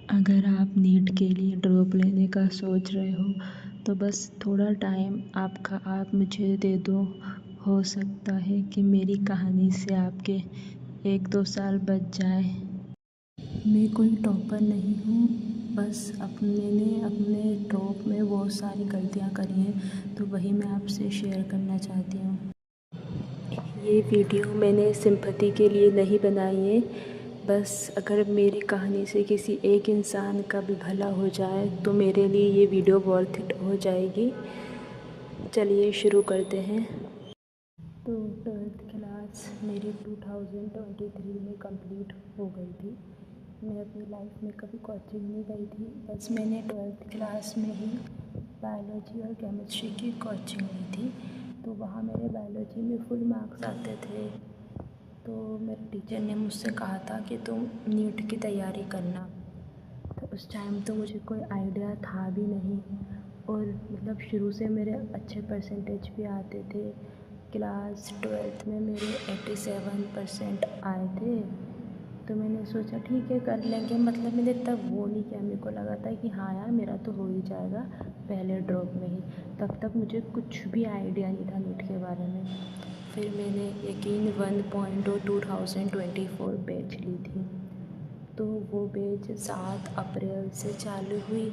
अगर आप नीट के लिए ड्रॉप लेने का सोच रहे हो तो बस थोड़ा टाइम आप मुझे दे दो। हो सकता है कि मेरी कहानी से आपके 1-2 साल बच जाए। मैं कोई टॉपर नहीं हूँ, बस मैंने अपने ड्रॉप में बहुत सारी गलतियाँ करी हैं, तो वही मैं आपसे शेयर करना चाहती हूँ। ये वीडियो मैंने सिंपैथी के लिए नहीं बनाई है, बस अगर मेरी कहानी से किसी एक इंसान का भी भला हो जाए तो मेरे लिए ये वीडियो वर्थ इट हो जाएगी। चलिए शुरू करते हैं। तो 12th क्लास मेरी 2023 में कंप्लीट हो गई थी। मैं अपनी लाइफ में कभी कोचिंग नहीं गई थी, बस मैंने 12th क्लास में ही बायोलॉजी और केमिस्ट्री की कोचिंग ली थी। तो वहाँ मेरे बायोलॉजी में फुल मार्क्स आते थे। तो मेरे टीचर ने मुझसे कहा था कि तुम नीट की तैयारी करना। तो उस टाइम तो मुझे कोई आइडिया था भी नहीं, और मतलब शुरू से मेरे अच्छे परसेंटेज भी आते थे। क्लास 12th में मेरे 87% आए थे। तो मैंने सोचा ठीक है कर लेंगे, मतलब मैंने तब वो नहीं किया। मेरे को लगा था कि हाँ यार मेरा तो हो ही जाएगा पहले ड्रॉप में ही। तब तक मुझे कुछ भी आइडिया नहीं था नीट के बारे में। फिर मैंने यकीन 1.0 2024 बैच ली थी। तो वो बैच 7 अप्रैल से चालू हुई।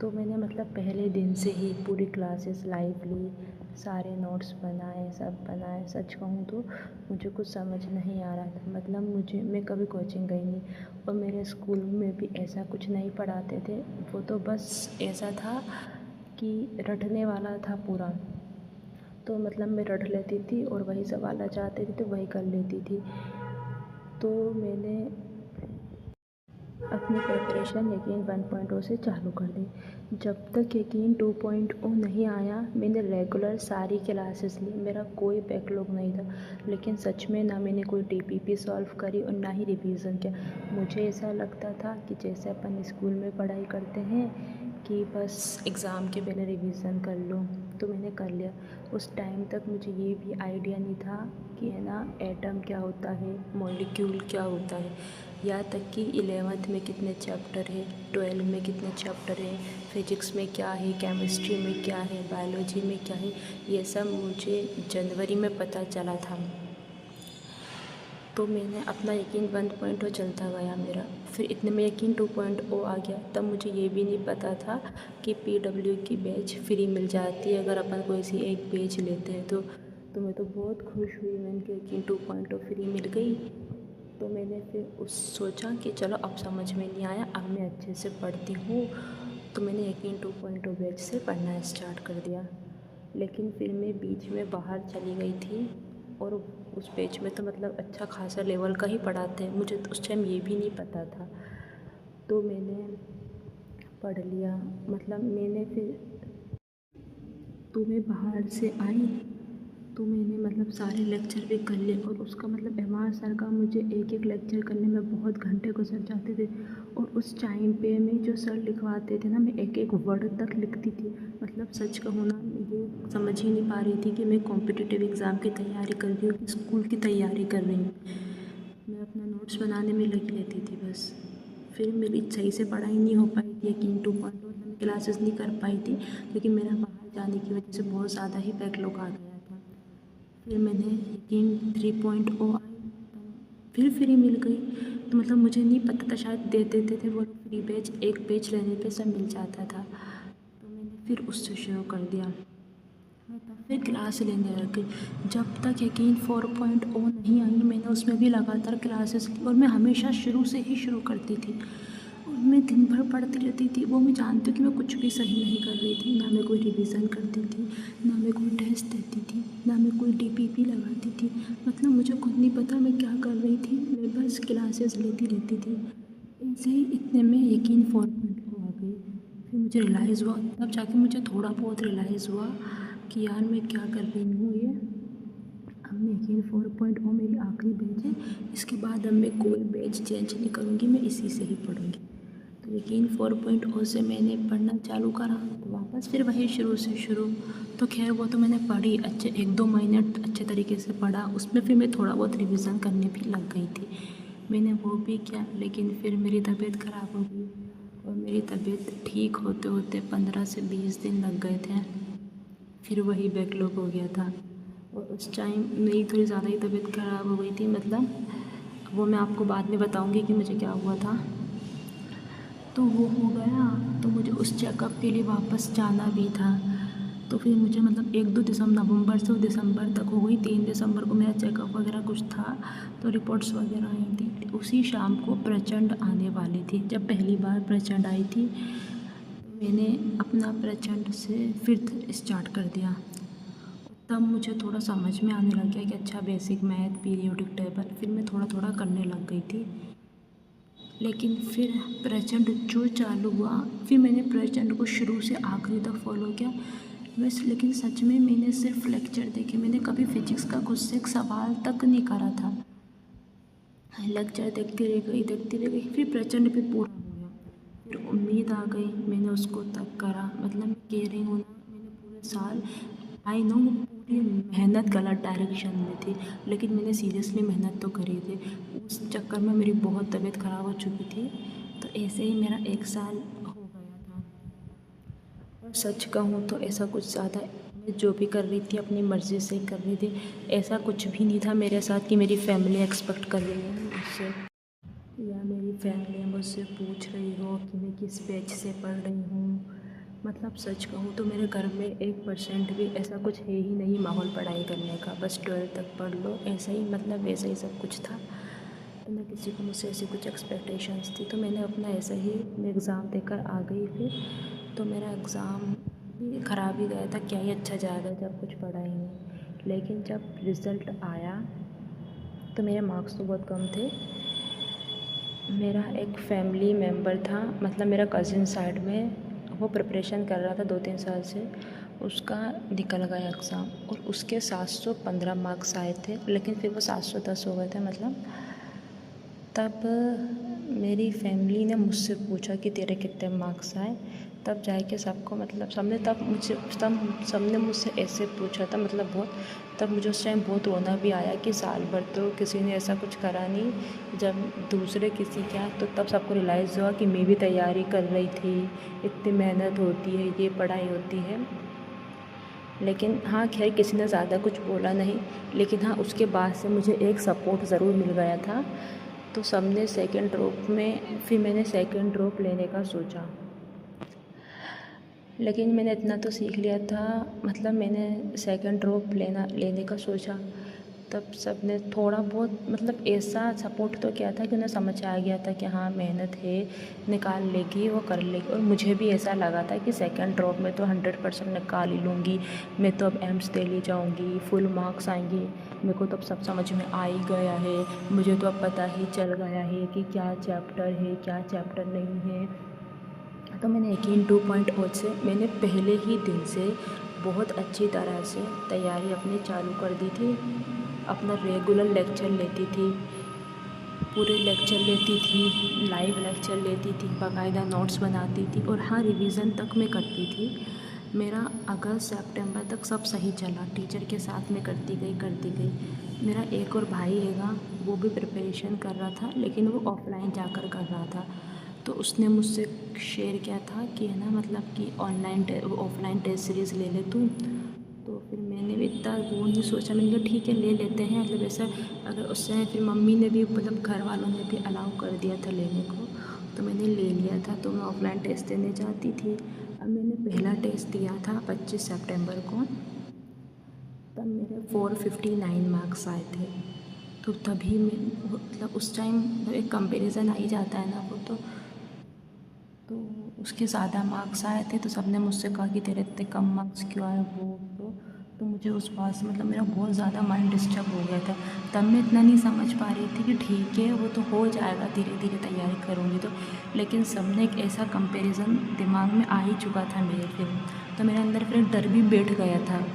तो मैंने मतलब पहले दिन से ही पूरी क्लासेस लाइव ली, सारे नोट्स बनाए, सब बनाए। सच कहूँ तो मुझे कुछ समझ नहीं आ रहा था, मतलब मैं कभी कोचिंग गई नहीं, और मेरे स्कूल में भी ऐसा कुछ नहीं पढ़ाते थे। वो तो बस ऐसा था कि रटने वाला था पूरा। तो मतलब मैं रट लेती थी और वही सवाल आ जाते थे तो वही कर लेती थी। तो मैंने अपनी प्रिपरेशन यकीन 1.0 से चालू कर दी। जब तक यकीन 2.0 नहीं आया मैंने रेगुलर सारी क्लासेस ली, मेरा कोई बैकलॉग नहीं था। लेकिन सच में ना मैंने कोई टीपीपी सॉल्व करी और ना ही रिवीजन किया। मुझे ऐसा लगता था कि जैसे अपन स्कूल में पढ़ाई करते हैं कि बस एग्ज़ाम के पहले रिवीजन कर लो, तो मैंने कर लिया। उस टाइम तक मुझे ये भी आइडिया नहीं था कि है ना एटम क्या होता है, मॉलिक्यूल क्या होता है, यहाँ तक कि 11th में कितने चैप्टर है, 12 में कितने चैप्टर है, फिजिक्स में क्या है, केमिस्ट्री में क्या है, बायोलॉजी में क्या है, ये सब मुझे जनवरी में पता चला था। तो मैंने अपना यकीन 1.0 चलता गया मेरा। फिर इतने में यकीन 2.0 आ गया। तब मुझे ये भी नहीं पता था कि PW की बैच फ्री मिल जाती है अगर अपन कोई सी एक बैच लेते हैं तो मैं तो बहुत खुश हुई। मैंने कि यकीन 2.0 फ्री मिल गई। तो मैंने फिर सोचा कि चलो अब समझ में नहीं आया, अब मैं अच्छे से पढ़ती हूँ। तो मैंने यकीन 2.0 बैच से पढ़ना स्टार्ट कर दिया। लेकिन फिर मैं बीच में बाहर चली गई थी, और उस बैच में तो मतलब अच्छा खासा लेवल का ही पढ़ाते हैं, मुझे तो उस टाइम ये भी नहीं पता था। तो मैंने पढ़ लिया, मतलब मैंने फिर तो मैं बाहर से आई तो मैंने मतलब सारे लेक्चर भी कर लिए, और उसका मतलब एम आर सर का मुझे एक एक लेक्चर करने में बहुत घंटे गुजर जाते थे। और उस टाइम पे में जो सर लिखवाते थे ना, मैं एक एक वर्ड तक लिखती थी। मतलब सच कहूँ ना, ये समझ ही नहीं पा रही थी कि मैं कॉम्पिटिटिव एग्ज़ाम की तैयारी कर रही हूँ कि स्कूल की तैयारी कर रही हूँ। मैं अपना नोट्स बनाने में लगी रहती थी बस। फिर मेरी सही से पढ़ाई नहीं हो पाई थी, यकीन 2.0 मैं क्लासेस नहीं कर पाई थी, क्योंकि मेरा बाहर जाने की वजह से बहुत ज़्यादा ही बैकलॉग आ गया था। फिर मैंने यकीन 3.0 आई, फिर फ्री मिल गई। तो मतलब मुझे नहीं पता था, शायद दे देते थे वो फ्री बैच, एक बैच लेने पे सब मिल जाता था। तो मैंने फिर उससे शुरू कर दिया। मैं तब फिर क्लास लेने लग गई। जब तक यकीन 4.0 नहीं आई मैंने उसमें भी लगातार क्लासेस ली, और मैं हमेशा शुरू से ही शुरू करती थी, और मैं दिन भर पढ़ती रहती थी। वो मैं जानती हूँ कि मैं कुछ भी सही नहीं कर रही थी, ना मैं कोई रिवीजन करती थी, ना मैं कोई टेस्ट देती थी, ना मैं कोई DPP लगाती थी। मतलब मुझे खुद नहीं पता मैं क्या कर रही थी, मैं बस क्लासेस लेती रहती थी। ऐसे ही इतने में यकीन 4.0 आ गई। फिर मुझे रियलाइज़ हुआ, तब जाके मुझे थोड़ा बहुत रियलाइज़ हुआ कि यार मैं क्या कर रही हूँ ये। अब मैं यकीन 4.0 मेरी आखिरी बैच है, इसके बाद अब मैं कोई बैच चेंज नहीं करूँगी, मैं इसी से ही पढ़ूँगी। तो यकीन 4.0 से मैंने पढ़ना चालू करा, तो वापस फिर वही शुरू से शुरू। तो खैर वो तो मैंने पढ़ी, अच्छे 1-2 महीने अच्छे तरीके से पढ़ा, उसमें फिर मैं थोड़ा बहुत रिवीजन करने भी लग गई थी। मैंने वो भी किया, लेकिन फिर मेरी तबीयत ख़राब हो गई और मेरी तबीयत ठीक होते होते 15 से 20 दिन लग गए थे। फिर वही बैकलॉग हो गया था और उस टाइम मेरी थोड़ी ज़्यादा ही तबीयत ख़राब हो गई थी। मतलब वो मैं आपको बाद में बताऊंगी कि मुझे क्या हुआ था। तो वो हो गया तो मुझे उस चेकअप के लिए वापस जाना भी था। तो फिर मुझे मतलब 1-2 नवंबर से दिसंबर तक हो गई। 3 दिसंबर को मेरा चेकअप वगैरह कुछ था, तो रिपोर्ट्स वगैरह आई थी। उसी शाम को प्रचंड आने वाली थी। जब पहली बार प्रचंड आई थी, मैंने अपना प्रचंड से फिर स्टार्ट कर दिया। तब मुझे थोड़ा समझ में आने लग गया कि अच्छा बेसिक मैथ, पीरियोडिक टेबल, फिर मैं थोड़ा थोड़ा करने लग गई थी। लेकिन फिर प्रचंड जो चालू हुआ, फिर मैंने प्रचंड को शुरू से आखिरी तक फॉलो किया बस। लेकिन सच में मैंने सिर्फ लेक्चर देखे, मैंने कभी फिजिक्स का खुद से एक सवाल तक नहीं करा था। लेक्चर देखती रह गई। फिर प्रचंड भी पूरा हो गया, फिर उम्मीद आ गई, मैंने उसको तब करा। मतलब मैं कह रही हूँ ना, मैंने पूरे साल, आई नो पूरी मेहनत गलत डायरेक्शन में थी, लेकिन मैंने सीरियसली मेहनत तो करी थी। उस चक्कर में मेरी बहुत तबीयत ख़राब हो चुकी थी। तो ऐसे ही मेरा 1 साल हो गया था। और सच कहूँ तो ऐसा कुछ ज़्यादा, मैं जो भी कर रही थी अपनी मर्ज़ी से कर रही थी। ऐसा कुछ भी नहीं था मेरे साथ कि मेरी फैमिली एक्सपेक्ट कर रही है मुझसे, या मेरी फैमिली मुझसे पूछ रही हो कि मैं किस बैच से पढ़ रही हूँ। मतलब सच कहूँ तो मेरे घर में 1% भी ऐसा कुछ है ही नहीं माहौल पढ़ाई करने का। बस 12th तक पढ़ लो, ऐसा ही, मतलब वैसा ही सब कुछ था। तो ना किसी को मुझसे ऐसी कुछ एक्सपेक्टेशंस थी। तो मैंने अपना ऐसा ही एग्ज़ाम देकर आ गई फिर। तो मेरा एग्ज़ाम भी ख़राब ही गया था, क्या ही अच्छा जाएगा जब कुछ पढ़ा ही नहीं। लेकिन जब रिज़ल्ट आया तो मेरे मार्क्स तो बहुत कम थे। मेरा एक फैमिली मेम्बर था, मतलब मेरा कज़िन साइड में, वो प्रिपरेशन कर रहा था 2-3 साल से। उसका निकल गया एग्ज़ाम और उसके 715 मार्क्स आए थे, लेकिन फिर वो 710 हो गए थे मतलब। तब मेरी फैमिली ने मुझसे पूछा कि तेरे कितने मार्क्स आए। तब जाके सबको, मतलब सबने मुझसे ऐसे पूछा था, मतलब बहुत। तब मुझे उस टाइम बहुत रोना भी आया कि साल भर तो किसी ने ऐसा कुछ करा नहीं। जब दूसरे किसी क्या, तो तब सबको रियलाइज़ हुआ कि मैं भी तैयारी कर रही थी, इतनी मेहनत होती है, ये पढ़ाई होती है। लेकिन हाँ, खैर किसी ने ज़्यादा कुछ बोला नहीं। लेकिन हाँ, उसके बाद से मुझे एक सपोर्ट ज़रूर मिल गया था। तो सबने सेकंड ड्रॉप में, फिर मैंने सेकंड ड्रॉप लेने का सोचा। लेकिन मैंने इतना तो सीख लिया था, मतलब मैंने सेकंड ड्रॉप लेने का सोचा। तब सब ने थोड़ा बहुत, मतलब ऐसा सपोर्ट तो किया था कि उन्हें समझ आ गया था कि हाँ मेहनत है, निकाल लेगी, वो कर लेगी। और मुझे भी ऐसा लगा था कि सेकंड ड्रॉप में तो 100% निकाल ही लूँगी, मैं तो अब एम्स दे ली जाऊँगी, फुल मार्क्स आएंगे, मेरे को तो अब सब समझ में आ ही गया है, मुझे तो अब पता ही चल गया है कि क्या चैप्टर है, क्या चैप्टर नहीं है। तो मैंने 18 2.0 से मैंने पहले ही दिन से बहुत अच्छी तरह से तैयारी अपनी चालू कर दी थी। अपना रेगुलर लेक्चर लेती थी, पूरे लेक्चर लेती थी, लाइव लेक्चर लेती थी, बाकायदा नोट्स बनाती थी, और हाँ रिवीज़न तक मैं करती थी। मेरा अगस्त सितंबर तक सब सही चला, टीचर के साथ में करती गई। मेरा एक और भाई हैगा, वो भी प्रिपरेशन कर रहा था, लेकिन वो ऑफ़लाइन जाकर कर रहा था। तो उसने मुझसे शेयर किया था कि है ना, मतलब कि ऑफ़लाइन टेस्ट सीरीज़ ले ले तू। तो फिर मैंने भी इतना वो नहीं सोचा, मैंने कहा ठीक है ले लेते हैं। मतलब ऐसा अगर उस समय फिर मम्मी ने भी, मतलब घर वालों ने भी अलाउ कर दिया था लेने को, तो मैंने ले लिया था। तो मैं ऑफ़लाइन टेस्ट देने जाती थी। अब मैंने पहला टेस्ट दिया था 25 सितंबर को, तब मेरे 459 मार्क्स आए थे। तो तभी मैं, मतलब उस टाइम एक कंपैरिजन आ ही जाता है ना, वो तो उसके ज़्यादा मार्क्स आए थे। तो सबने मुझसे कहा कि तेरे इतने कम मार्क्स क्यों आए, वो तो मुझे उस बात से, मतलब मेरा बहुत ज़्यादा माइंड डिस्टर्ब हो गया था। तब मैं इतना नहीं समझ पा रही थी कि ठीक है वो तो हो जाएगा, धीरे धीरे तैयारी करूँगी तो। लेकिन सबने एक ऐसा कंपैरिजन दिमाग में आ ही चुका था मेरे फिर। तो मेरे अंदर फिर एक डर भी बैठ गया था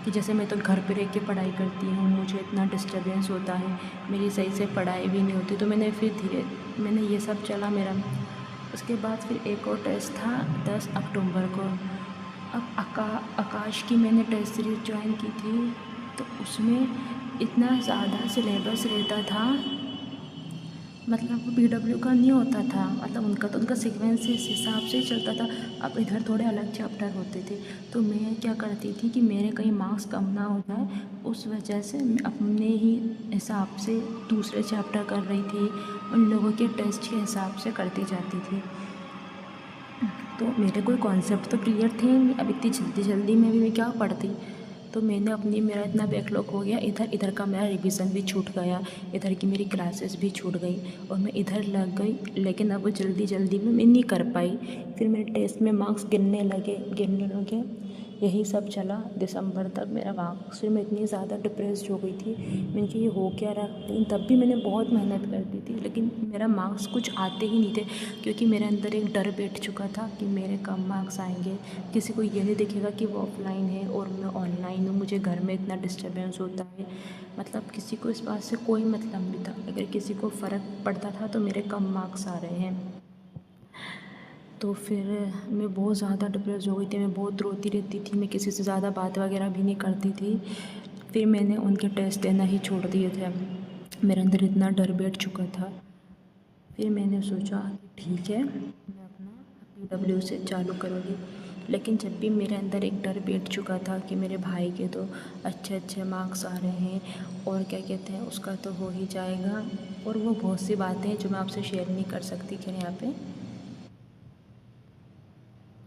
कि जैसे मैं तो घर पे रह के पढ़ाई करती हूँ, मुझे इतना डिस्टर्बेंस होता है, मेरी सही से पढ़ाई भी नहीं होती। तो मैंने ये सब चला मेरा। उसके बाद फिर एक और टेस्ट था 10 अक्टूबर को। अब आकाश की मैंने टेस्ट सीरीज़ ज्वाइन की थी, तो उसमें इतना ज़्यादा सिलेबस रहता था मतलब वो पीडब्ल्यू का नहीं होता था, मतलब उनका सीक्वेंस इस हिसाब से ही चलता था। अब इधर थोड़े अलग चैप्टर होते थे, तो मैं क्या करती थी कि मेरे कहीं मार्क्स कम ना हो जाए, उस वजह से मैं अपने ही हिसाब से दूसरे चैप्टर कर रही थी, उन लोगों के टेस्ट के हिसाब से करती जाती थी। तो मेरे कोई कॉन्सेप्ट तो क्लियर थे नहीं, अब इतनी जल्दी जल्दी में भी मैं क्या पढ़ती। तो मेरा इतना बैकलॉग हो गया, इधर का मेरा रिवीजन भी छूट गया, इधर की मेरी क्लासेस भी छूट गई और मैं इधर लग गई, लेकिन अब वो जल्दी जल्दी में मैं नहीं कर पाई। फिर मेरे टेस्ट में मार्क्स गिरने लगे। यही सब चला दिसंबर तक मेरा मार्क्स। फिर मैं इतनी ज़्यादा डिप्रेस्ड हो गई थी, मैंने कहा ये हो क्या रहा। लेकिन तब भी मैंने बहुत मेहनत कर दी थी, लेकिन मेरा मार्क्स कुछ आते ही नहीं थे, क्योंकि मेरे अंदर एक डर बैठ चुका था कि मेरे कम मार्क्स आएंगे। किसी को ये नहीं दिखेगा कि वो ऑफलाइन है और मैं ऑनलाइन हूँ, मुझे घर में इतना डिस्टर्बेंस होता है। मतलब किसी को इस बात से कोई मतलब नहीं था, अगर किसी को फ़र्क पड़ता था तो मेरे कम मार्क्स आ रहे हैं। तो फिर मैं बहुत ज़्यादा डिप्रेस हो गई थी, मैं बहुत रोती रहती थी, मैं किसी से ज़्यादा बात वगैरह भी नहीं करती थी। फिर मैंने उनके टेस्ट देना ही छोड़ दिए थे, मेरे अंदर इतना डर बैठ चुका था। फिर मैंने सोचा कि ठीक है, मैं अपना पीडब्ल्यू से चालू करूँगी। लेकिन जब भी मेरे अंदर एक डर बैठ चुका था कि मेरे भाई के तो अच्छे अच्छे मार्क्स आ रहे हैं और क्या कहते हैं उसका तो हो ही जाएगा, और वो बहुत सी बातें हैं जो मैं आपसे शेयर नहीं कर सकती खैर यहाँ पे।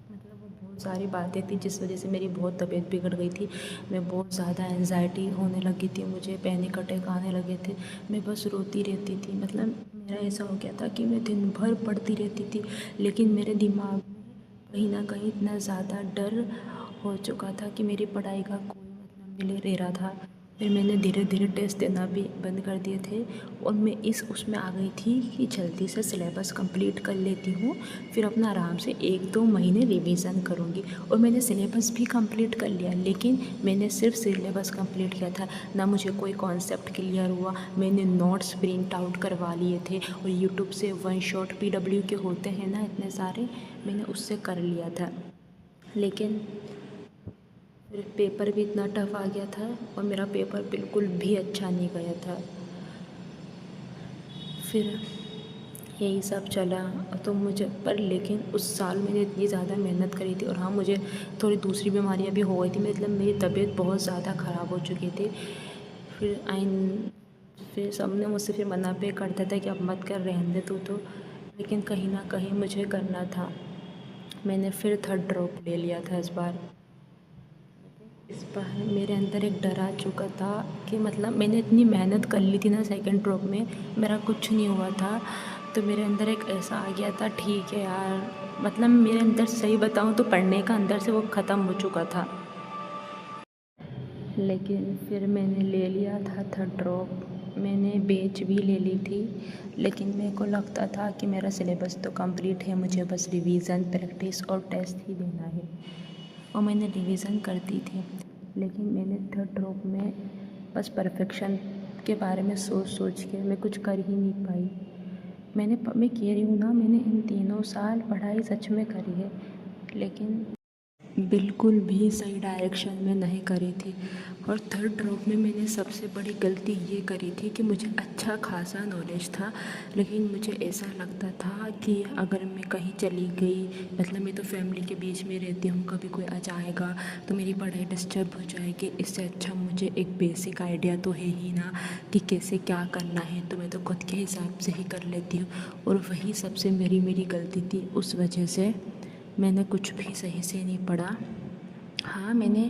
मतलब वो बहुत सारी बातें थी जिस वजह से मेरी बहुत तबीयत बिगड़ गई थी। मैं बहुत ज़्यादा एंजाइटी होने लगी थी, मुझे पैनिक अटैक आने लगे थे, मैं बस रोती रहती थी। मतलब मेरा ऐसा हो गया था कि मैं दिन भर पढ़ती रहती थी, लेकिन मेरे दिमाग में कहीं ना कहीं इतना ज़्यादा डर हो चुका था कि मेरी पढ़ाई का कोई मतलब नहीं ले रहा था। फिर मैंने धीरे धीरे टेस्ट देना भी बंद कर दिए थे, और मैं उसमें आ गई थी कि जल्दी से सिलेबस कंप्लीट कर लेती हूँ, फिर अपना आराम से 1-2 महीने रिवीज़न करूँगी। और मैंने सिलेबस भी कंप्लीट कर लिया, लेकिन मैंने सिर्फ सिलेबस कंप्लीट किया था, ना मुझे कोई कॉन्सेप्ट क्लियर हुआ। मैंने नोट्स प्रिंट आउट करवा लिए थे और यूट्यूब से वन शॉट पीडब्ल्यू के होते हैं ना इतने सारे, मैंने उससे कर लिया था। लेकिन फिर पेपर भी इतना टफ आ गया था और मेरा पेपर बिल्कुल भी अच्छा नहीं गया था। फिर यही सब चला, तो मुझे पर लेकिन उस साल मैंने इतनी ज़्यादा मेहनत करी थी, और हाँ मुझे थोड़ी दूसरी बीमारियाँ भी हो गई थी, मतलब मेरी तबीयत बहुत ज़्यादा ख़राब हो चुकी थी। फिर सबने मुझसे फिर मना भी करता था कि अब मत कर, रहने दे तू तो, लेकिन कहीं ना कहीं मुझे करना था। मैंने फिर थर्ड ड्रॉप ले लिया था इस बार। इस बार मेरे अंदर एक डर आ चुका था कि मतलब मैंने इतनी मेहनत कर ली थी ना सेकंड ड्रॉप में, मेरा कुछ नहीं हुआ था। तो मेरे अंदर एक ऐसा आ गया था, ठीक है यार, मतलब मेरे अंदर सही बताऊँ तो पढ़ने का अंदर से वो ख़त्म हो चुका था। लेकिन फिर मैंने ले लिया था थर्ड ड्रॉप, मैंने बेच भी ले ली थी, लेकिन मेरे को लगता था कि मेरा सिलेबस तो कंप्लीट है, मुझे बस रिवीज़न, प्रैक्टिस और टेस्ट ही देना है, और मैंने रिवीज़न करती थी। लेकिन मैंने थर्ड ड्रॉप में बस परफेक्शन के बारे में सोच सोच के मैं कुछ कर ही नहीं पाई। मैं कह रही हूँ ना, मैंने इन 3 साल पढ़ाई सच में करी है, लेकिन बिल्कुल भी सही डायरेक्शन में नहीं करी थी। और थर्ड ड्रॉप में मैंने सबसे बड़ी गलती ये करी थी कि मुझे अच्छा खासा नॉलेज था, लेकिन मुझे ऐसा लगता था कि अगर मैं कहीं चली गई, मतलब मैं तो फैमिली के बीच में रहती हूँ, कभी कोई आ जाएगा तो मेरी पढ़ाई डिस्टर्ब हो जाएगी, इससे अच्छा मुझे एक बेसिक आइडिया तो है ही ना कि कैसे क्या करना है, तो मैं तो खुद के हिसाब से ही कर लेती हूँ। और वही सबसे मेरी गलती थी, उस वजह से मैंने कुछ भी सही से नहीं पढ़ा। हाँ, मैंने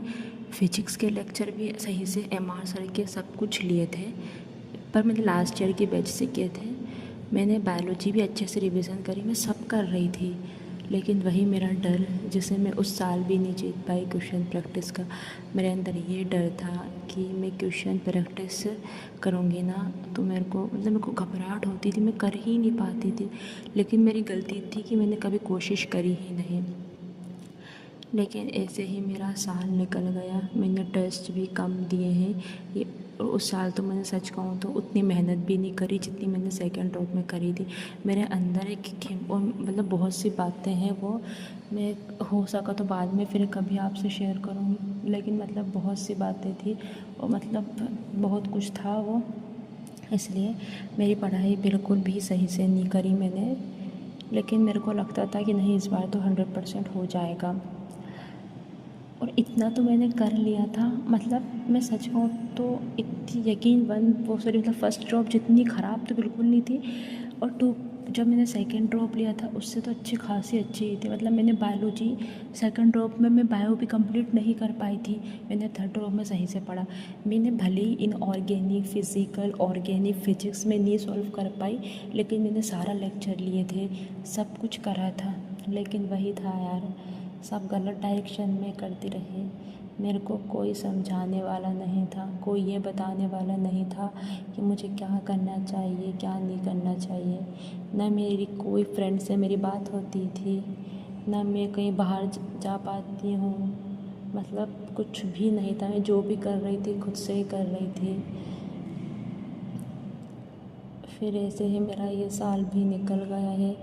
फ़िज़िक्स के लेक्चर भी सही से एमआर सर के सब कुछ लिए थे, पर मैंने लास्ट ईयर के बैच से किए थे। मैंने बायोलॉजी भी अच्छे से रिवीजन करी, मैं सब कर रही थी, लेकिन वही मेरा डर जिसे मैं उस साल भी नहीं जीत पाई क्वेश्चन प्रैक्टिस का। मेरे अंदर ये डर था कि मैं क्वेश्चन प्रैक्टिस करूँगी ना तो मेरे को घबराहट होती थी, मैं कर ही नहीं पाती थी। लेकिन मेरी गलती थी कि मैंने कभी कोशिश करी ही नहीं। लेकिन ऐसे ही मेरा साल निकल गया, मैंने टेस्ट भी कम दिए हैं ये। उस साल तो मैंने सच कहूँ तो उतनी मेहनत भी नहीं करी जितनी मैंने सेकंड ड्रॉप में करी थी। मेरे अंदर और मतलब बहुत सी बातें हैं, वो मैं हो सका तो बाद में फिर कभी आपसे शेयर करूँगी, लेकिन मतलब बहुत सी बातें थी और मतलब बहुत कुछ था वो। इसलिए मेरी पढ़ाई बिल्कुल भी सही से नहीं करी मैंने, लेकिन मेरे को लगता था कि नहीं, इस बार तो 100% हो जाएगा। और इतना तो मैंने कर लिया था, मतलब मैं सच कहूँ तो इतनी यकीन वन वो सॉरी मतलब फ़र्स्ट ड्रॉप जितनी ख़राब तो बिल्कुल नहीं थी, और टू जब मैंने सेकंड ड्रॉप लिया था उससे तो अच्छी खासी अच्छी ही थी। मतलब मैंने बायोलॉजी सेकंड ड्रॉप में मैं बायो भी कंप्लीट नहीं कर पाई थी, मैंने थर्ड ड्रॉप में सही से पढ़ा। मैंने भले ही inorganic physical organic physics में नहीं सॉल्व कर पाई, लेकिन मैंने सारा लेक्चर लिए थे, सब कुछ करा था, लेकिन वही था यार, सब गलत डायरेक्शन में करती रही। मेरे को कोई समझाने वाला नहीं था, कोई ये बताने वाला नहीं था कि मुझे क्या करना चाहिए क्या नहीं करना चाहिए। ना मेरी कोई फ्रेंड से मेरी बात होती थी, ना मैं कहीं बाहर जा पाती हूँ, मतलब कुछ भी नहीं था। मैं जो भी कर रही थी खुद से ही कर रही थी। फिर ऐसे ही मेरा ये साल भी निकल गया है।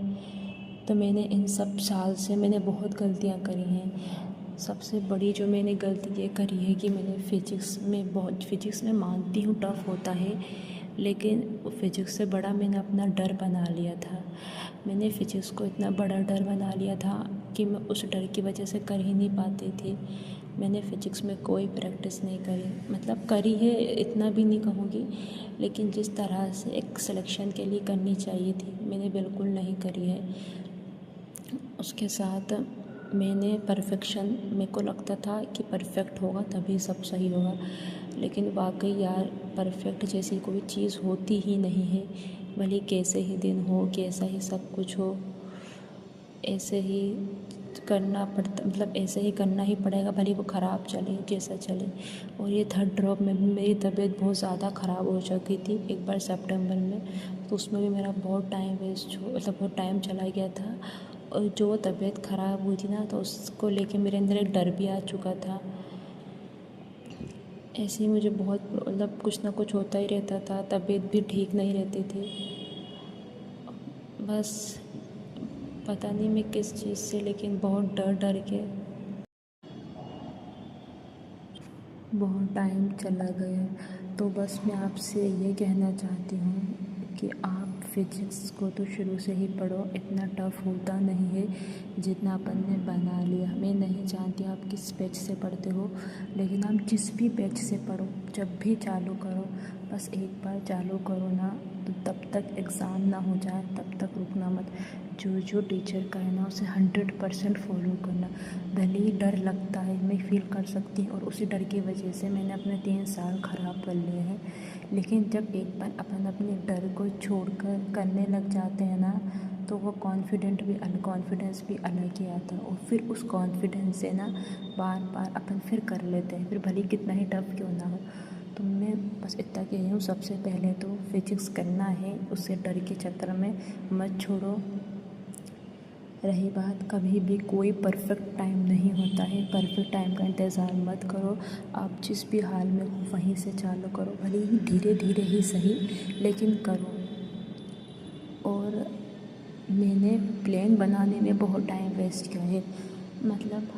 तो मैंने इन सब साल से मैंने बहुत गलतियाँ करी हैं। सबसे बड़ी जो मैंने गलती ये करी है कि मैंने फ़िज़िक्स में मानती हूँ टफ़ होता है, लेकिन फ़िज़िक्स से बड़ा मैंने अपना डर बना लिया था। मैंने फ़िज़िक्स को इतना बड़ा डर बना लिया था कि मैं उस डर की वजह से कर ही नहीं पाती थी। मैंने फ़िज़िक्स में कोई प्रैक्टिस नहीं करी, मतलब करी है इतना भी नहीं कहूँगी, लेकिन जिस तरह से एक सिलेक्शन के लिए करनी चाहिए थी मैंने बिल्कुल नहीं करी है। उसके साथ मैंने परफेक्शन, मेरे को लगता था कि परफेक्ट होगा तभी सब सही होगा, लेकिन वाकई यार परफेक्ट जैसी कोई चीज़ होती ही नहीं है। भले कैसे ही दिन हो, कैसा ही सब कुछ हो, ऐसे ही करना पड़ता, मतलब ऐसे ही करना ही पड़ेगा, भले वो ख़राब चले जैसा चले। और ये थर्ड ड्रॉप में भी मेरी तबीयत बहुत ज़्यादा ख़राब हो चुकी थी एक बार सितंबर में, तो उसमें भी मेरा बहुत टाइम वेस्ट हो, मतलब बहुत टाइम चला गया था। और जो तबीयत ख़राब हुई थी ना, तो उसको लेके मेरे अंदर एक डर भी आ चुका था। ऐसे ही मुझे बहुत मतलब कुछ ना कुछ होता ही रहता था, तबीयत भी ठीक नहीं रहती थी। बस पता नहीं मैं किस चीज़ से, लेकिन बहुत डर डर के बहुत टाइम चला गया। तो बस मैं आपसे ये कहना चाहती हूँ कि आप फिजिक्स को तो शुरू से ही पढ़ो, इतना टफ़ होता नहीं है जितना अपन ने बना लिया। मैं नहीं जानती आप किस बैच से पढ़ते हो, लेकिन आप जिस भी बैच से पढ़ो, जब भी चालू करो, बस एक बार चालू करो ना, तो तब तक एग्ज़ाम ना हो जाए तब तक रुकना मत। जो टीचर का है ना उसे 100% फॉलो करना। भले ही डर लगता है, मैं फ़ील कर सकती हूँ, और उसी डर की वजह से मैंने अपने 3 साल ख़राब कर लिए हैं। लेकिन जब एक बार अपन अपने डर को छोड़कर करने लग जाते हैं ना, तो वो कॉन्फिडेंस भी अलग ही आता है, और फिर उस कॉन्फिडेंस से ना बार बार अपन फिर कर लेते हैं, फिर भले कितना ही टफ क्यों ना हो। तो मैं बस इतना कह रही हूँ, सबसे पहले तो फिजिक्स करना है, उससे डर के चक्कर में मत छोड़ो। रही बात, कभी भी कोई परफेक्ट टाइम नहीं होता है, परफेक्ट टाइम का इंतज़ार मत करो। आप जिस भी हाल में हो वहीं से चालू करो, भले ही धीरे धीरे ही सही, लेकिन करो। और मैंने प्लान बनाने में बहुत टाइम वेस्ट किया है, मतलब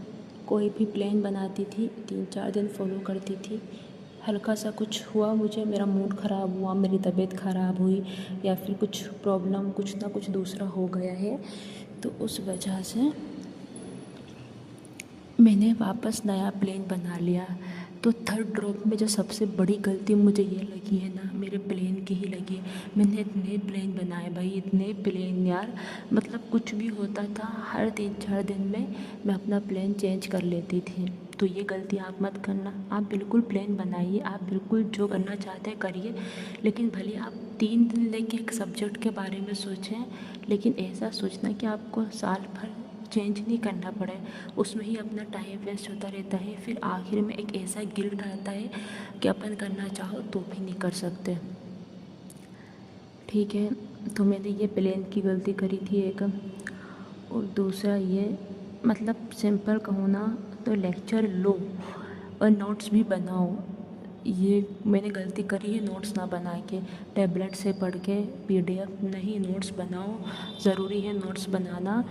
कोई भी प्लान बनाती थी 3-4 दिन फॉलो करती थी, हल्का सा कुछ हुआ, मुझे मेरा मूड ख़राब हुआ, मेरी तबीयत ख़राब हुई, या फिर कुछ प्रॉब्लम कुछ ना कुछ दूसरा हो गया है, तो उस वजह से मैंने वापस नया प्लान बना लिया। तो थर्ड ड्रॉप में जो सबसे बड़ी गलती मुझे ये लगी है ना, मेरे प्लान की ही लगी। मैंने इतने प्लान बनाए भाई, इतने प्लान यार, मतलब कुछ भी होता था हर 3-4 दिन में मैं अपना प्लान चेंज कर लेती थी। तो ये गलती आप मत करना, आप बिल्कुल प्लान बनाइए, आप बिल्कुल जो करना चाहते हैं करिए, लेकिन भले आप 3 दिन लेके एक सब्जेक्ट के बारे में सोचें, लेकिन ऐसा सोचना कि आपको साल भर चेंज नहीं करना पड़े, उसमें ही अपना टाइम वेस्ट होता रहता है। फिर आखिर में एक ऐसा गिल्ट आता है कि अपन करना चाहो तो भी नहीं कर सकते। ठीक है, तो मैंने ये प्लान की गलती करी थी एक। और दूसरा ये, मतलब सिंपल कहूँ ना तो लेक्चर लो और नोट्स भी बनाओ। ये मैंने गलती करी है, नोट्स ना बना के, टैबलेट से पढ़ के PDF नहीं, नोट्स बनाओ, ज़रूरी है नोट्स बनाना।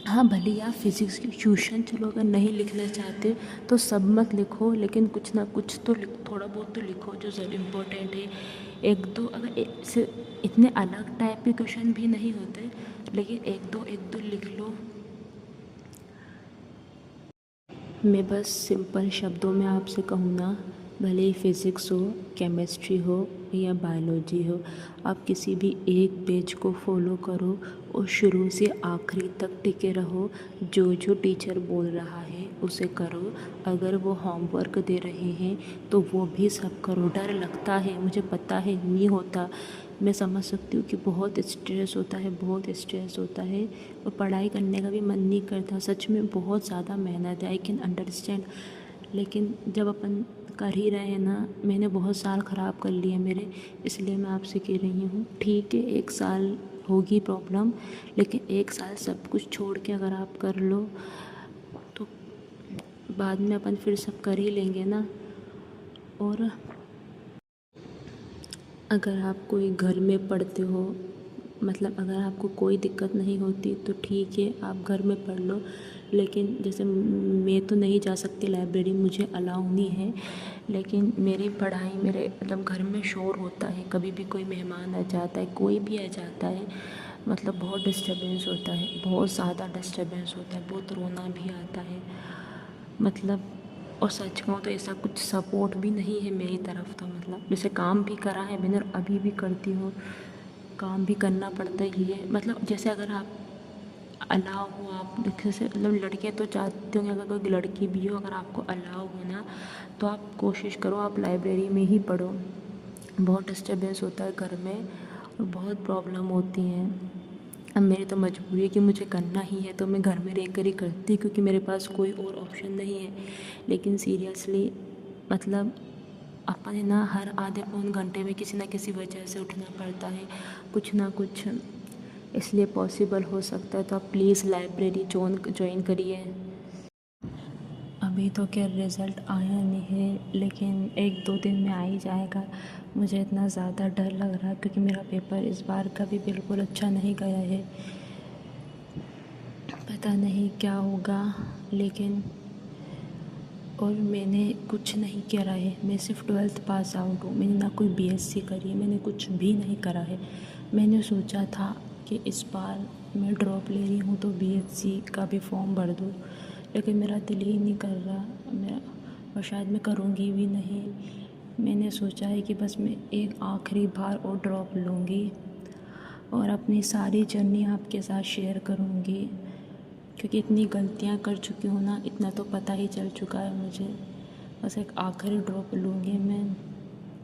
हाँ, भले ही आप फिज़िक्स की ट्यूशन चलो, अगर नहीं लिखना चाहते तो सब मत लिखो, लेकिन कुछ ना कुछ तो थोड़ा बहुत तो लिखो जो ज़रूर इम्पोर्टेंट है। एक दो अगर से इतने अलग टाइप के क्वेश्चन भी नहीं होते, लेकिन एक दो लिख लो। मैं बस सिंपल शब्दों में आपसे कहूँ ना, भले ही फिज़िक्स हो, केमिस्ट्री हो या बायोलॉजी हो, आप किसी भी एक पेज को फॉलो करो और शुरू से आखिरी तक टिके रहो। जो जो टीचर बोल रहा है उसे करो। अगर वो होमवर्क दे रहे हैं तो वो भी सब करो। डर लगता है, मुझे पता है, नहीं होता, मैं समझ सकती हूँ कि बहुत स्ट्रेस होता है, बहुत स्ट्रेस होता है और पढ़ाई करने का भी मन नहीं करता। सच में बहुत ज़्यादा मेहनत है, आई कैन अंडरस्टैंड। लेकिन जब अपन कर ही रहे हैं ना, मैंने बहुत साल ख़राब कर लिए मेरे, इसलिए मैं आपसे कह रही हूँ, ठीक है 1 साल होगी प्रॉब्लम, लेकिन 1 साल सब कुछ छोड़ के अगर आप कर लो तो बाद में अपन फिर सब कर ही लेंगे ना। और अगर आप कोई घर में पढ़ते हो, मतलब अगर आपको कोई दिक्कत नहीं होती तो ठीक है, आप घर में पढ़ लो। लेकिन जैसे मैं तो नहीं जा सकती लाइब्रेरी, मुझे अलाउ नहीं है, लेकिन मेरी पढ़ाई मेरे मतलब घर में शोर होता है, कभी भी कोई मेहमान आ जाता है, कोई भी आ जाता है, मतलब बहुत डिस्टर्बेंस होता है, बहुत ज़्यादा डिस्टर्बेंस होता है, बहुत रोना भी आता है, मतलब। और सच कहूँ तो ऐसा कुछ सपोर्ट भी नहीं है मेरी तरफ, तो मतलब जैसे काम भी करा है मैंने और अभी भी करती हूँ, काम भी करना पड़ता ही है। मतलब जैसे अगर आप अलाउ हो, आप जैसे मतलब लड़के तो चाहते होंगे, अगर कोई लड़की भी हो, अगर आपको अलाउ हो ना तो आप कोशिश करो आप लाइब्रेरी में ही पढ़ो। बहुत डिस्टर्बेंस होता है घर में और बहुत प्रॉब्लम होती हैं। अब मेरी तो मजबूरी है कि मुझे करना ही है, तो मैं घर में रह कर ही करती, क्योंकि मेरे पास कोई और ऑप्शन नहीं है। लेकिन सीरियसली मतलब अपन है ना, हर आधे पौन घंटे में किसी ना किसी वजह से उठना पड़ता है, कुछ ना कुछ, इसलिए पॉसिबल हो सकता है तो आप प्लीज़ लाइब्रेरी ज्वाइन करिए। अभी तो क्या रिज़ल्ट आया नहीं है, लेकिन 1-2 दिन में आ ही जाएगा। मुझे इतना ज़्यादा डर लग रहा है क्योंकि मेरा पेपर इस बार का भी बिल्कुल अच्छा नहीं गया है। पता नहीं क्या होगा, लेकिन और मैंने कुछ नहीं करा है, मैं सिर्फ 12th पास आउट हूँ, मैंने ना कोई बीएससी करी है, मैंने कुछ भी नहीं करा है। मैंने सोचा था कि इस बार मैं ड्रॉप ले रही हूँ तो बीएससी का भी फॉर्म भर दूँ, लेकिन मेरा दिल ही नहीं कर रहा मेरा, और शायद मैं करूँगी भी नहीं। मैंने सोचा है कि बस मैं एक आखिरी बार और ड्रॉप लूँगी और अपनी सारी जर्नी आपके साथ शेयर करूँगी, क्योंकि इतनी गलतियाँ कर चुकी हूँ ना, इतना तो पता ही चल चुका है मुझे। बस एक आखिरी ड्रॉप लूँगी मैं,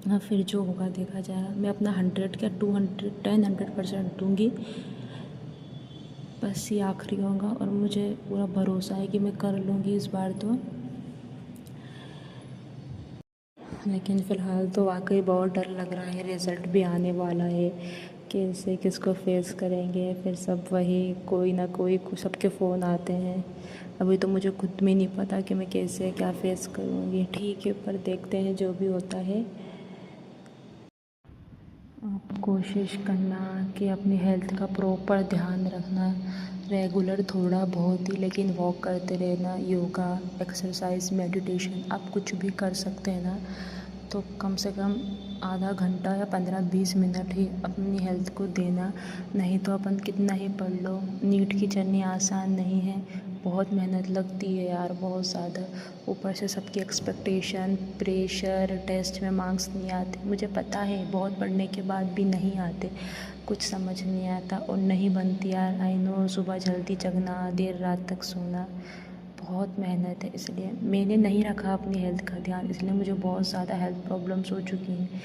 हाँ फिर जो होगा देखा जाएगा। मैं अपना 100 क्या 200 10-100% दूँगी, बस ये आखिरी होगा और मुझे पूरा भरोसा है कि मैं कर लूँगी इस बार तो। लेकिन फ़िलहाल तो वाकई बहुत डर लग रहा है, रिज़ल्ट भी आने वाला है, कैसे किसको फेस करेंगे, फिर सब वही कोई ना कोई सबके फ़ोन आते हैं। अभी तो मुझे खुद में नहीं पता कि मैं कैसे क्या फेस करूँगी। ठीक है, पर देखते हैं जो भी होता है। आप कोशिश करना कि अपनी हेल्थ का प्रॉपर ध्यान रखना, रेगुलर थोड़ा बहुत ही, लेकिन वॉक करते रहना, योगा, एक्सरसाइज, मेडिटेशन, आप कुछ भी कर सकते हैं ना, तो कम से कम आधा घंटा या 15-20 मिनट ही अपनी हेल्थ को देना। नहीं तो अपन कितना ही पढ़ लो, नीट की जर्नी आसान नहीं है, बहुत मेहनत लगती है यार, बहुत ज़्यादा। ऊपर से सबकी एक्सपेक्टेशन, प्रेशर, टेस्ट में मार्क्स नहीं आते, मुझे पता है बहुत पढ़ने के बाद भी नहीं आते, कुछ समझ नहीं आता और नहीं बनती यार, आई नो। सुबह जल्दी जगना, देर रात तक सोना, बहुत मेहनत है, इसलिए मैंने नहीं रखा अपनी हेल्थ का ध्यान, इसलिए मुझे बहुत ज़्यादा हेल्थ प्रॉब्लम्स हो चुकी हैं।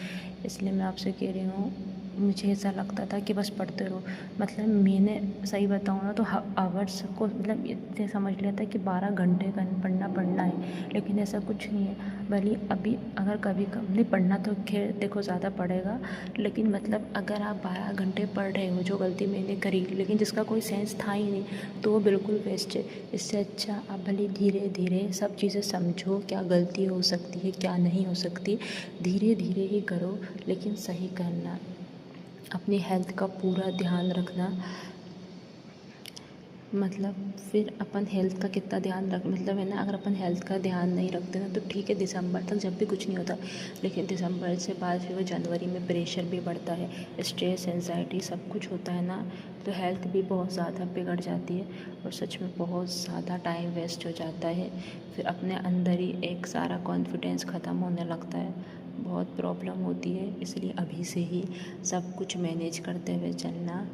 इसलिए मैं आपसे कह रही हूँ, मुझे ऐसा लगता था कि बस पढ़ते रहो, मतलब मैंने सही बताऊँ ना तो आवर्स को मतलब इतने समझ लिया था कि 12 घंटे का पढ़ना है, लेकिन ऐसा कुछ नहीं है। भले अभी अगर कभी नहीं पढ़ना तो खैर देखो ज़्यादा पड़ेगा, लेकिन मतलब अगर आप 12 घंटे पढ़ रहे हो, जो गलती मैंने करी लेकिन जिसका कोई सेंस था ही नहीं, तो वो बिल्कुल वेस्ट है। इससे अच्छा आप भले धीरे धीरे सब चीज़ें समझो, क्या गलती हो सकती है क्या नहीं हो सकती, धीरे धीरे ही करो, लेकिन सही करना, अपनी हेल्थ का पूरा ध्यान रखना। मतलब फिर अपन हेल्थ का कितना ध्यान रख, मतलब है ना, अगर अपन हेल्थ का ध्यान नहीं रखते ना तो ठीक है दिसंबर तक जब भी कुछ नहीं होता, लेकिन दिसंबर से बाद फिर वो जनवरी में प्रेशर भी बढ़ता है, स्ट्रेस एंजाइटी सब कुछ होता है ना, तो हेल्थ भी बहुत ज़्यादा बिगड़ जाती है और सच में बहुत ज़्यादा टाइम वेस्ट हो जाता है। फिर अपने अंदर ही एक सारा कॉन्फिडेंस ख़त्म होने लगता है, बहुत प्रॉब्लम होती है। इसलिए अभी से ही सब कुछ मैनेज करते हुए चलना।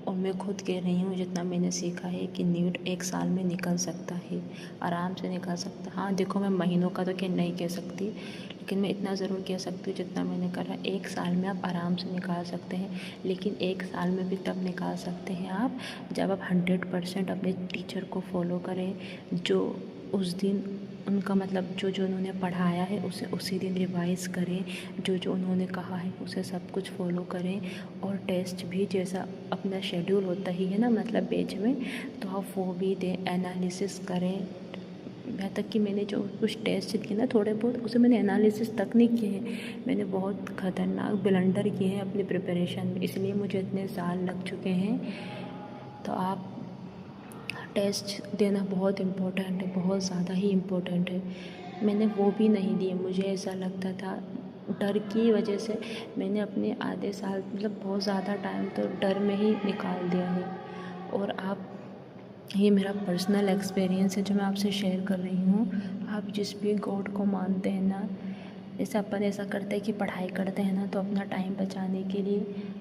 और मैं खुद कह रही हूँ जितना मैंने सीखा है कि नीट 1 साल में निकल सकता है, आराम से निकल सकता। हाँ देखो, मैं महीनों का तो क्या नहीं कह सकती, लेकिन मैं इतना ज़रूर कह सकती हूँ जितना मैंने करा, 1 साल में आप आराम से निकाल सकते हैं। लेकिन 1 साल में भी तब निकाल सकते हैं आप जब आप 100% अपने टीचर को फॉलो करें, जो उस दिन उनका मतलब जो जो उन्होंने पढ़ाया है उसे उसी दिन रिवाइज़ करें, जो जो उन्होंने कहा है उसे सब कुछ फॉलो करें। और टेस्ट भी जैसा अपना शेड्यूल होता ही है ना, मतलब बैच में, तो आप वो भी दें, एनालिसिस करें। यहाँ तक कि मैंने जो कुछ टेस्ट किए ना थोड़े बहुत, उसे मैंने एनालिसिस तक नहीं किए हैं। मैंने बहुत ख़तरनाक ब्लंडर किए हैं अपनी प्रिपरेशन में, इसलिए मुझे इतने साल लग चुके हैं। तो आप टेस्ट देना बहुत इम्पोर्टेंट है, बहुत ज़्यादा ही इम्पोर्टेंट है। मैंने वो भी नहीं दिए, मुझे ऐसा लगता था, डर की वजह से मैंने अपने आधे साल मतलब बहुत ज़्यादा टाइम तो डर में ही निकाल दिया है। और आप, ये मेरा पर्सनल एक्सपीरियंस है जो मैं आपसे शेयर कर रही हूँ। आप जिस भी गॉड को मानते हैं ना, जैसे अपन ऐसा करते हैं कि पढ़ाई करते हैं ना, तो अपना टाइम बचाने के लिए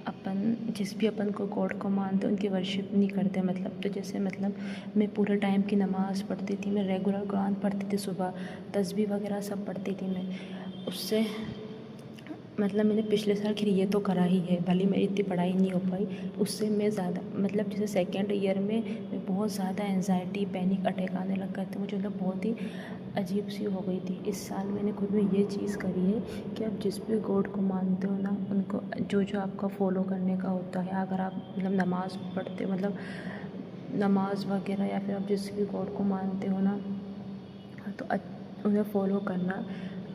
अपन जिस भी अपन को गॉड को मानते हैं उनकी वर्शिप नहीं करते। मतलब तो जैसे मतलब मैं पूरे टाइम की नमाज़ पढ़ती थी, मैं रेगुलर कुरान पढ़ती थी, सुबह तस्बीह वगैरह सब पढ़ती थी मैं। उससे मतलब मैंने पिछले साल खैर ये तो करा ही है, भले मेरी इतनी पढ़ाई नहीं हो पाई, उससे मैं ज़्यादा मतलब जैसे सेकेंड ईयर में मैं बहुत ज़्यादा एंजाइटी पैनिक अटैक आने लग गए थे मुझे, मतलब बहुत ही अजीब सी हो गई थी। इस साल मैंने खुद में ये चीज़ करी है कि आप जिस भी गॉड को मानते हो ना, उनको जो जो आपका फॉलो करने का होता है, अगर आप मतलब नमाज़ पढ़ते मतलब नमाज़ वगैरह, या फिर आप जिस भी गॉड को मानते हो ना, तो उन्हें फॉलो करना।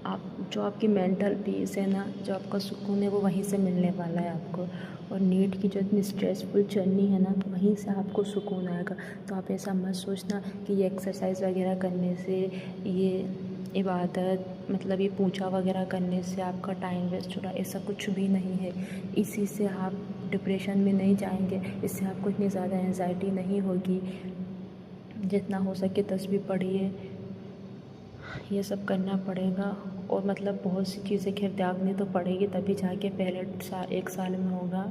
आप जो आपकी मेंटल पीस है ना, जो आपका सुकून है, वो वहीं से मिलने वाला है आपको। और नीट की जो इतनी स्ट्रेसफुल जर्नी है ना, वहीं से आपको सुकून आएगा। तो आप ऐसा मत सोचना कि ये एक्सरसाइज वगैरह करने से, ये इबादत मतलब ये पूजा वगैरह करने से आपका टाइम वेस्ट हो रहा है, ऐसा कुछ भी नहीं है। इसी से आप डिप्रेशन में नहीं जाएंगे, इससे आपको इतनी ज़्यादा एंजाइटी नहीं होगी। जितना हो सके तस्बीह पढ़िए, ये सब करना पड़ेगा। और मतलब बहुत सी चीज़ें खैर त्यागनी तो पड़ेगी, तभी जाके पहले 1 साल में होगा।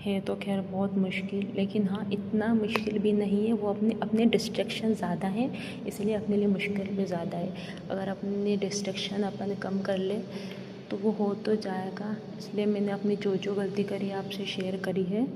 है तो खैर बहुत मुश्किल, लेकिन हाँ इतना मुश्किल भी नहीं है। वो अपने डिस्ट्रैक्शन ज़्यादा हैं, इसलिए अपने लिए मुश्किल भी ज़्यादा है। अगर अपने डिस्ट्रैक्शन अपन कम कर ले तो वो हो तो जाएगा। इसलिए मैंने अपनी जो जो गलती करी आपसे शेयर करी है।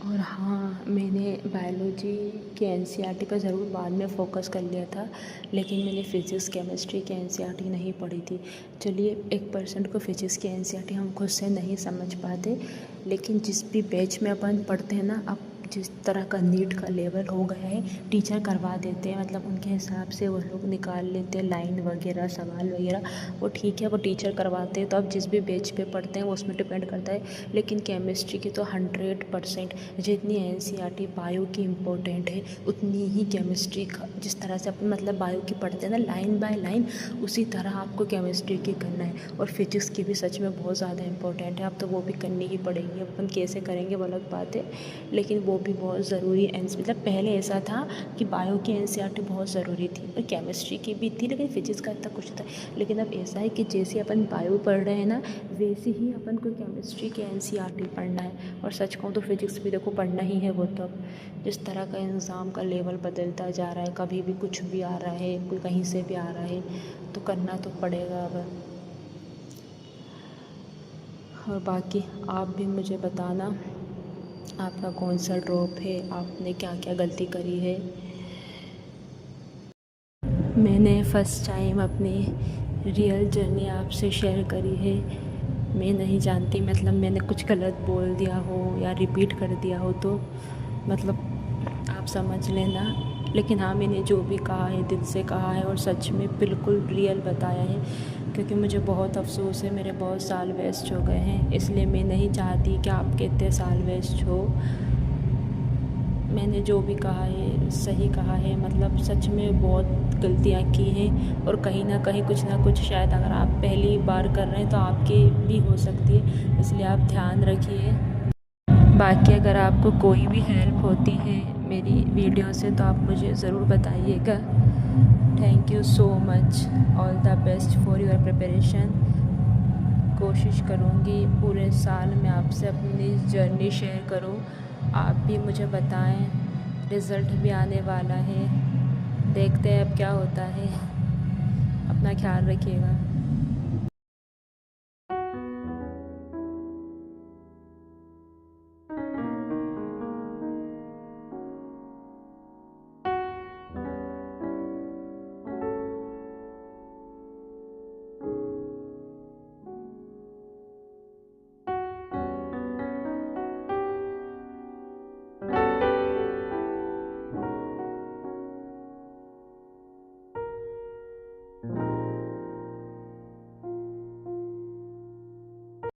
और हाँ, मैंने बायोलॉजी के एनसीईआरटी पर ज़रूर बाद में फ़ोकस कर लिया था, लेकिन मैंने फ़िज़िक्स केमिस्ट्री की एनसीईआरटी नहीं पढ़ी थी। चलिए 1% को फ़िज़िक्स की एनसीईआरटी हम खुद से नहीं समझ पाते, लेकिन जिस भी बैच में अपन पढ़ते हैं ना, अब जिस तरह का नीट का लेवल हो गया है, टीचर करवा देते हैं, मतलब उनके हिसाब से वो लोग निकाल लेते हैं लाइन वगैरह, सवाल वगैरह, वो ठीक है, वो टीचर करवाते हैं। तो अब जिस भी बैच पे पढ़ते हैं वो उसमें डिपेंड करता है। लेकिन केमिस्ट्री की तो 100% जितनी एनसीईआरटी बायो की इम्पोर्टेंट है, उतनी ही केमिस्ट्री का, जिस तरह से अपन मतलब बायो की पढ़ते हैं ना लाइन बाय लाइन, उसी तरह आपको केमिस्ट्री की करना है। और फिजिक्स की भी सच में बहुत ज़्यादा इम्पोर्टेंट है, अब तो वो भी करनी ही पड़ेगी। अपन कैसे करेंगे वो अलग बात है, लेकिन वो भी बहुत ज़रूरी है। मतलब पहले ऐसा था कि बायो की एनसीईआरटी बहुत ज़रूरी थी और केमिस्ट्री की भी थी, लेकिन फिजिक्स का इतना कुछ था। लेकिन अब ऐसा है कि जैसे अपन बायो पढ़ रहे हैं ना, वैसे ही अपन को केमिस्ट्री की एनसीईआरटी पढ़ना है। और सच कहूँ तो फिजिक्स भी देखो पढ़ना ही है। वो तो अब जिस तरह का एग्ज़ाम का लेवल बदलता जा रहा है, कभी भी कुछ भी आ रहा है, कोई कहीं से भी आ रहा है, तो करना तो पड़ेगा अब। और बाकी आप भी मुझे बताना आपका कौन सा ड्रॉप है, आपने क्या क्या गलती करी है। मैंने फ़र्स्ट टाइम अपनी रियल जर्नी आपसे शेयर करी है। मैं नहीं जानती मतलब मैंने कुछ गलत बोल दिया हो या रिपीट कर दिया हो तो मतलब आप समझ लेना। लेकिन हाँ, मैंने जो भी कहा है दिल से कहा है और सच में बिल्कुल रियल बताया है, क्योंकि मुझे बहुत अफसोस है, मेरे बहुत साल वेस्ट हो गए हैं। इसलिए मैं नहीं चाहती कि आपके इतने साल वेस्ट हो। मैंने जो भी कहा है सही कहा है, मतलब सच में बहुत गलतियाँ की हैं और कहीं ना कुछ शायद अगर आप पहली बार कर रहे हैं तो आपकी भी हो सकती है, इसलिए आप ध्यान रखिए। बाकी अगर आपको कोई भी हेल्प होती है मेरी वीडियो से तो आप मुझे ज़रूर बताइएगा। Thank you so much, all the best for your preparation. कोशिश करूँगी पूरे साल में आपसे अपनी जर्नी शेयर करूँ, आप भी मुझे बताएं। रिज़ल्ट भी आने वाला है, देखते हैं अब क्या होता है। अपना ख्याल रखिएगा।